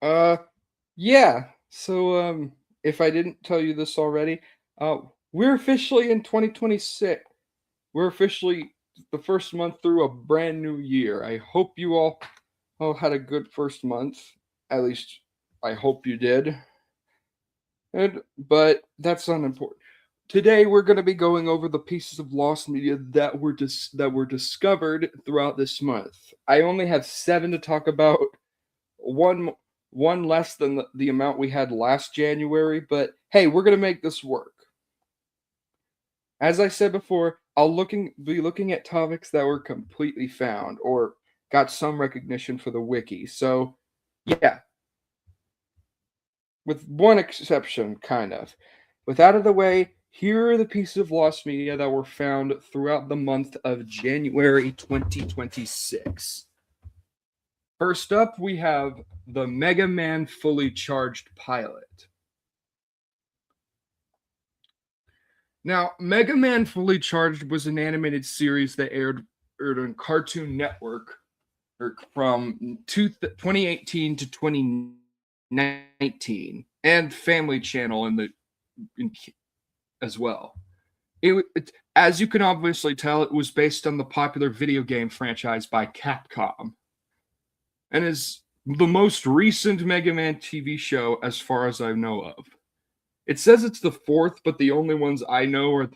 Uh, yeah. If I didn't tell you this already, uh, we're officially in 2026. We're officially the first month through a brand new year. I hope you all had a good first month. At least I hope you did. But that's unimportant. Today we're going to be going over the pieces of lost media that were discovered throughout this month. I only have 7 to talk about. One one less than the amount we had last January, but hey, we're going to make this work. As I said before, be looking at topics that were completely found or got some recognition for the wiki. So, yeah, with one exception, kind of. With that out of the way, here are the pieces of lost media that were found throughout the month of January 2026. First up, we have the Mega Man Fully Charged pilot. Now, Mega Man Fully Charged was an animated series that aired on Cartoon Network from 2018 to 2019, and Family Channel as well. As you can obviously tell, it was based on the popular video game franchise by Capcom, and is the most recent Mega Man TV show as far as I know of. It says it's the fourth, but the only ones I know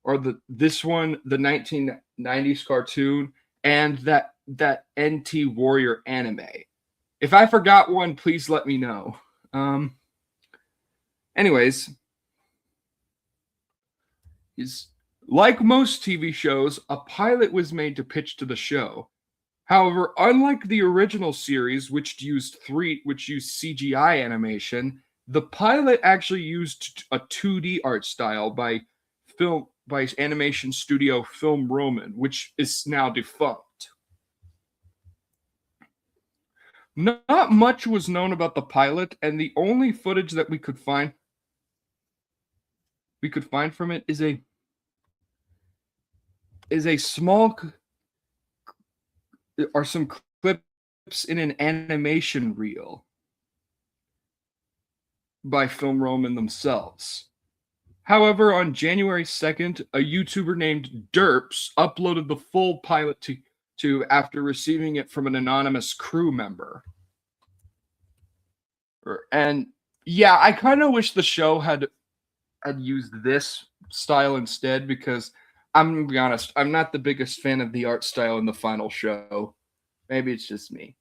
are this one, the 1990s cartoon, and that NT Warrior anime. If I forgot one, please let me know. Anyways, like most TV shows, a pilot was made to pitch to the show. However, unlike the original series, which used CGI animation, the pilot actually used a 2D art style by animation studio Film Roman, which is now defunct. Not much was known about the pilot, and the only footage that we could find from it is a small are some clips in an animation reel by Film Roman themselves. However, on January 2nd, a YouTuber named Derps uploaded the full pilot to after receiving it from an anonymous crew member. And yeah, I kind of wish the show had used this style instead, because I'm gonna be honest, I'm not the biggest fan of the art style in the final show. Maybe it's just me.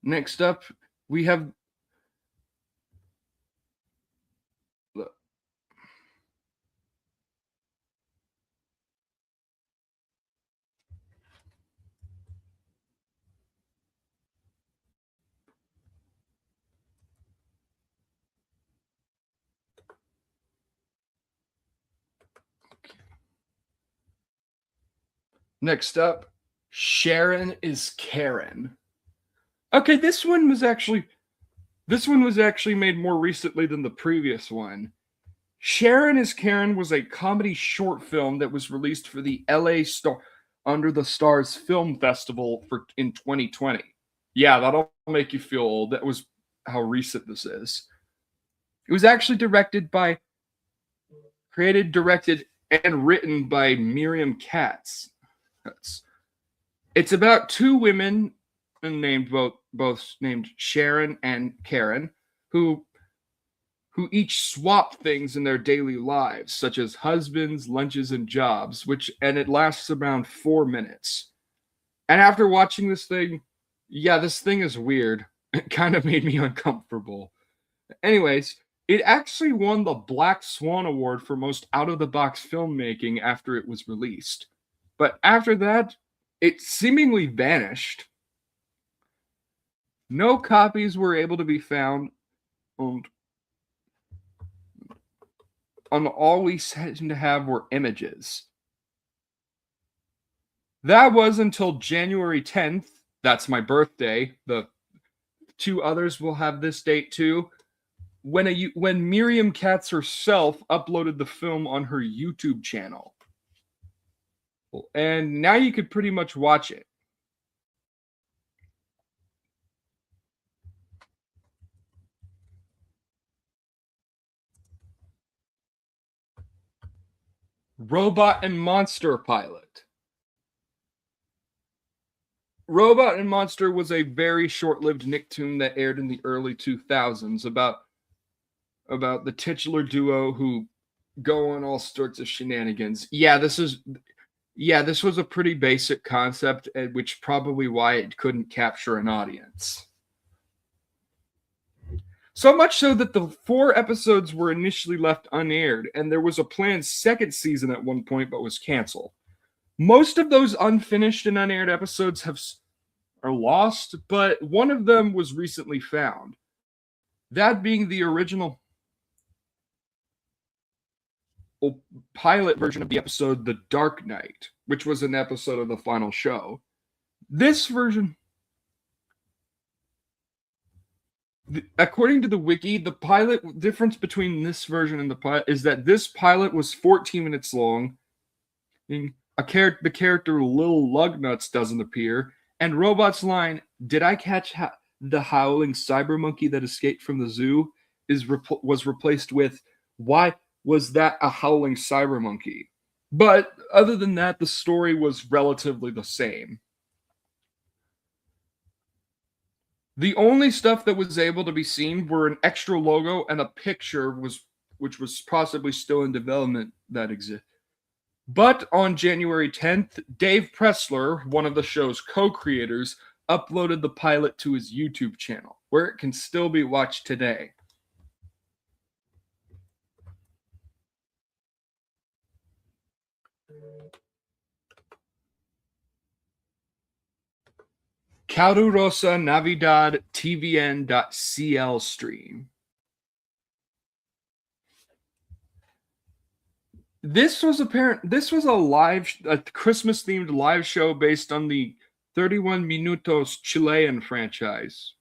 Next up, we have next up, Sharon is Karen. Okay, this one was actually made more recently than the previous one. Sharon is Karen was a comedy short film that was released for the LA Under the Stars Film Festival in 2020. Yeah, that'll make you feel old. That was how recent this is. It was actually created, directed, and written by Miriam Katz. It's about two women named both named Sharon and Karen who each swap things in their daily lives, such as husbands, lunches, and jobs, and it lasts around 4 minutes. And after watching this thing, yeah, this thing is weird. It kind of made me uncomfortable. Anyways, it actually won the Black Swan Award for most out of the box filmmaking after it was released. But after that, it seemingly vanished. No copies were able to be found, and all we seemed to have were images. That was until January 10th. That's my birthday. The two others will have this date too. When Miriam Katz herself uploaded the film on her YouTube channel. And now you could pretty much watch it. Robot and Monster pilot. Robot and Monster was a very short-lived Nicktoon that aired in the early 2000s about the titular duo who go on all sorts of shenanigans. This was a pretty basic concept, which probably why it couldn't capture an audience. So much so that the 4 episodes were initially left unaired, and there was a planned second season at one point, but was canceled. Most of those unfinished and unaired episodes are lost, but one of them was recently found. That being the original pilot version of the episode The Dark Knight, which was an episode of the final show. This version, according to the wiki, the pilot difference between this version and the pilot is that this pilot was 14 minutes long. The character Lil Lugnuts doesn't appear, and Robot's line, "Did I catch the howling cyber monkey that escaped from the zoo?" was replaced with, "Why was that a howling cyber monkey?" But other than that, the story was relatively the same. The only stuff that was able to be seen were an extra logo and a picture which was possibly still in development that exists. But on January 10th, Dave Pressler, one of the show's co-creators, uploaded the pilot to his YouTube channel, where it can still be watched today. Calurosa Navidad TVN.cl stream. This was a Christmas themed live show based on the 31 Minutos Chilean franchise.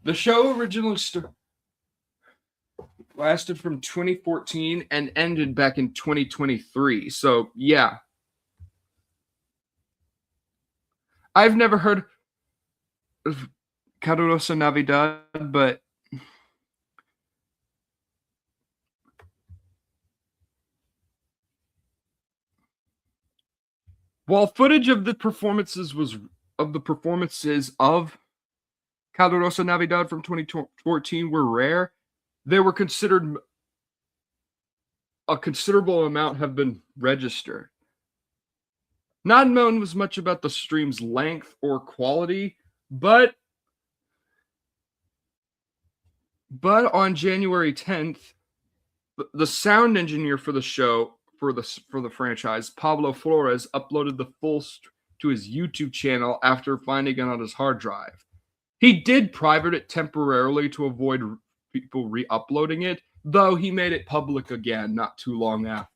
The show originally lasted from 2014 and ended back in 2023. So, yeah. I've never heard of Calurosa Navidad, but while footage of the performances of Calurosa Navidad from 2014 were rare, they were considered a considerable amount have been registered. Not known as much about the stream's length or quality, but on January 10th, the sound engineer for the show for the franchise, Pablo Flores, uploaded the full to his YouTube channel after finding it on his hard drive. He did private it temporarily to avoid people re-uploading it, though he made it public again not too long after.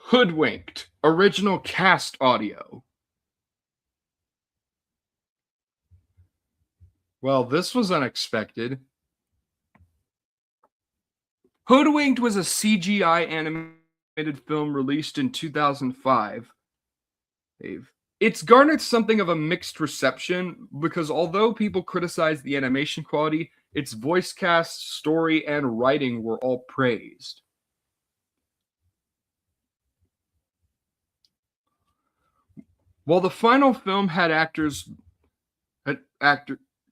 Hoodwinked, original cast audio. Well, this was unexpected. Hoodwinked was a CGI animated film released in 2005. It's garnered something of a mixed reception because although people criticized the animation quality, its voice cast, story, and writing were all praised. While the final film had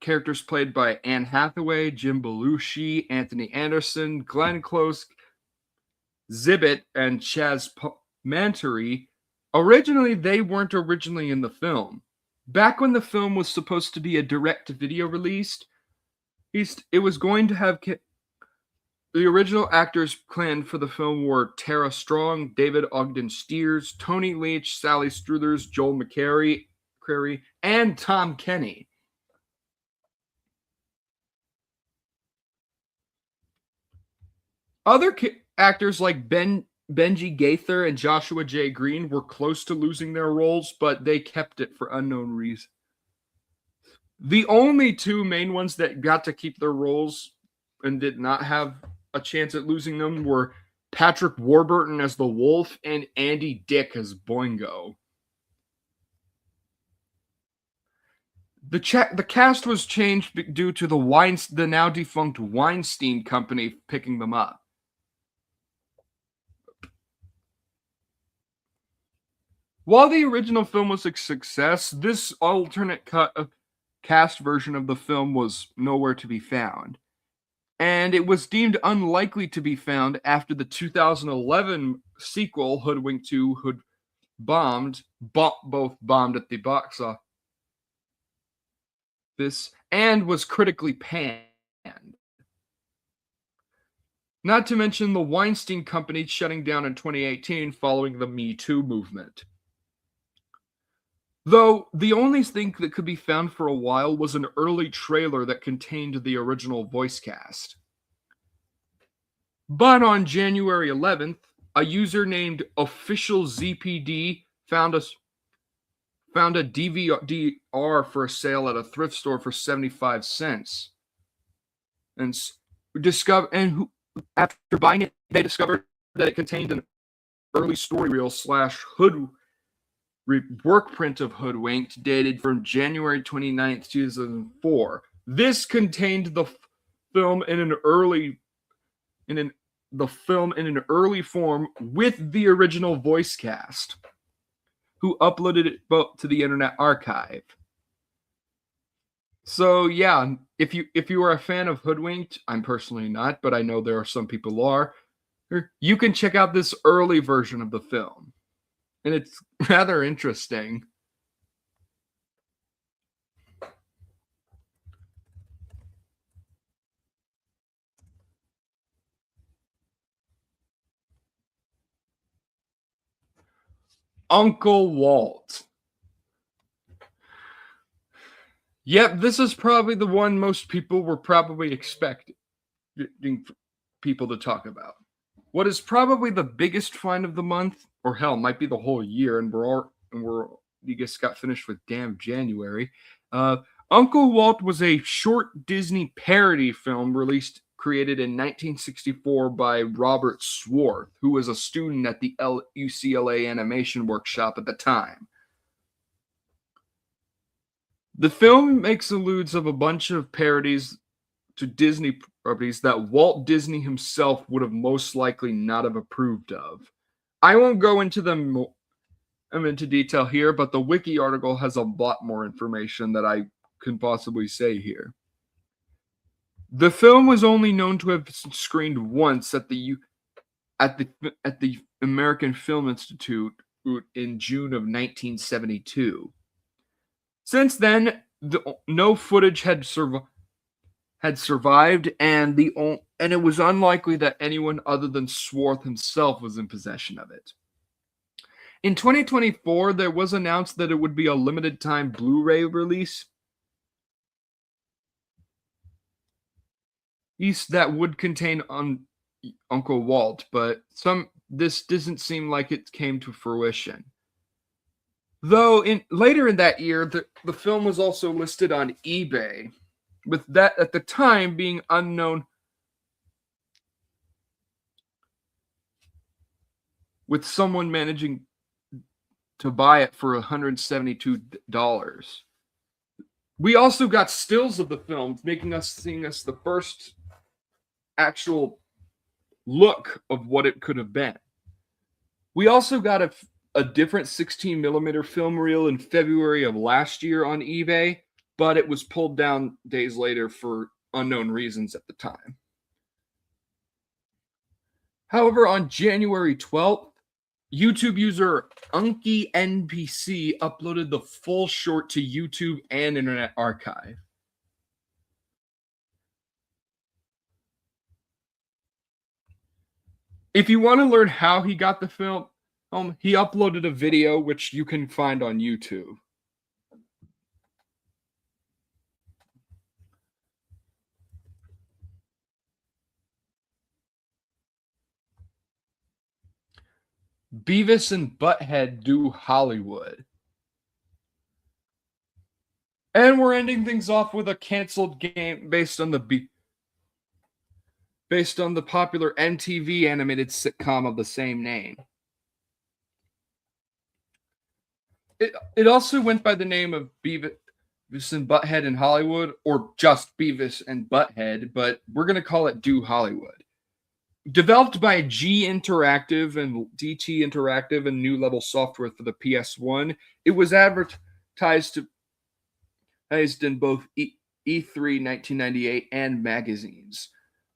characters played by Anne Hathaway, Jim Belushi, Anthony Anderson, Glenn Close, Zibit, and Chaz Mantery, originally they weren't originally in the film. Back when the film was supposed to be a direct-to-video release, it was going to have the original actors planned for the film were Tara Strong, David Ogden Stiers, Tony Leach, Sally Struthers, Joel McCary, and Tom Kenny. Other actors like Benji Gaither and Joshua J. Green were close to losing their roles, but they kept it for unknown reasons. The only two main ones that got to keep their roles and did not have a chance at losing them were Patrick Warburton as the Wolf and Andy Dick as Boingo. The cast was changed due to the now defunct Weinstein Company picking them up. While the original film was a success, this alternate cast version of the film was nowhere to be found. And it was deemed unlikely to be found after the 2011 sequel, Hoodwink 2, both bombed at the box office and was critically panned. Not to mention the Weinstein Company shutting down in 2018 following the Me Too movement. Though the only thing that could be found for a while was an early trailer that contained the original voice cast. But on January 11th, a user named OfficialZPD found a DVD-R for a sale at a thrift store for 75 cents. And after buying it, they discovered that it contained an early story reel / work print of Hoodwinked dated from January 29th, 2004. This contained the film in an early form with the original voice cast, who uploaded it both to the Internet Archive. So yeah, if you are a fan of Hoodwinked, I'm personally not, but I know there are some people who are, you can check out this early version of the film. And it's rather interesting. Uncle Walt. Yep, this is probably the one most people were probably expecting people to talk about. What is probably the biggest find of the month, or hell, might be the whole year, and you just got finished with damn January. Uncle Walt was a short Disney parody film created in 1964 by Robert Swarth, who was a student at the UCLA Animation Workshop at the time. The film makes alludes of a bunch of parodies to Disney properties that Walt Disney himself would have most likely not have approved of. I won't go into them into detail here, but the wiki article has a lot more information that I can possibly say here. The film was only known to have screened once at the American Film Institute in June of 1972. Since then, no footage had survived, and it was unlikely that anyone other than Swarth himself was in possession of it. In 2024, there was announced that it would be a limited time Blu-ray release that would contain Uncle Walt, but this doesn't seem like it came to fruition. Though later in that year, the film was also listed on eBay, with that at the time being unknown, with someone managing to buy it for $172. We also got stills of the film, seeing us the first actual look of what it could have been. We also got a different 16mm film reel in February of last year on eBay, but it was pulled down days later for unknown reasons at the time. However, on January 12th, YouTube user UnkyNPC uploaded the full short to YouTube and Internet Archive. If you want to learn how he got the film, he uploaded a video which you can find on YouTube. Beavis and Butthead do Hollywood. And we're ending things off with a canceled game based on the popular MTV animated sitcom of the same name. It also went by the name of Beavis Beavis and Butthead in Hollywood, or just Beavis and Butthead, but we're going to call it Do Hollywood. Developed by G Interactive and DT Interactive and New Level Software for the PS1, it was advertised in both E3 1998 and magazines.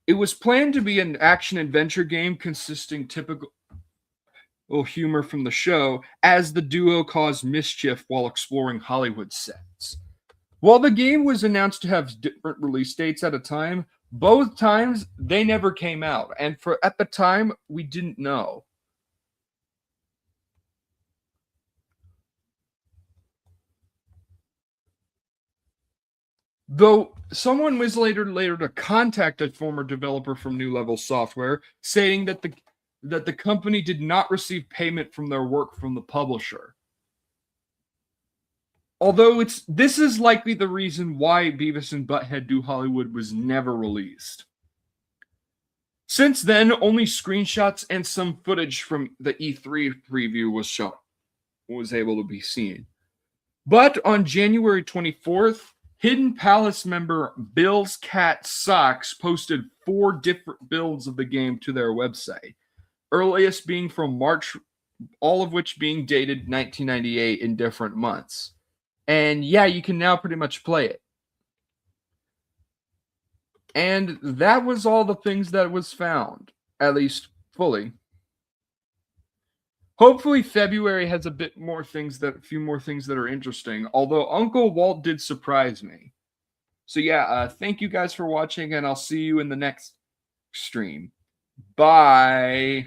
It was planned to be an action-adventure game consisting typical humor from the show as the duo caused mischief while exploring Hollywood sets. While the game was announced to have different release dates at a time, both times they never came out, and at the time we didn't know. Though someone was later to contact a former developer from New Level Software, saying that the company did not receive payment from their work from the publisher. Although this is likely the reason why Beavis and Butthead Do Hollywood was never released. Since then, only screenshots and some footage from the E3 preview was able to be seen. But on January 24th, Hidden Palace member Bill's Cat Socks posted 4 different builds of the game to their website. Earliest being from March, all of which being dated 1998 in different months. And yeah, you can now pretty much play it. And that was all the things that was found, at least fully. Hopefully February has a few more things that are interesting, although Uncle Walt did surprise me. So yeah, thank you guys for watching, and I'll see you in the next stream. Bye.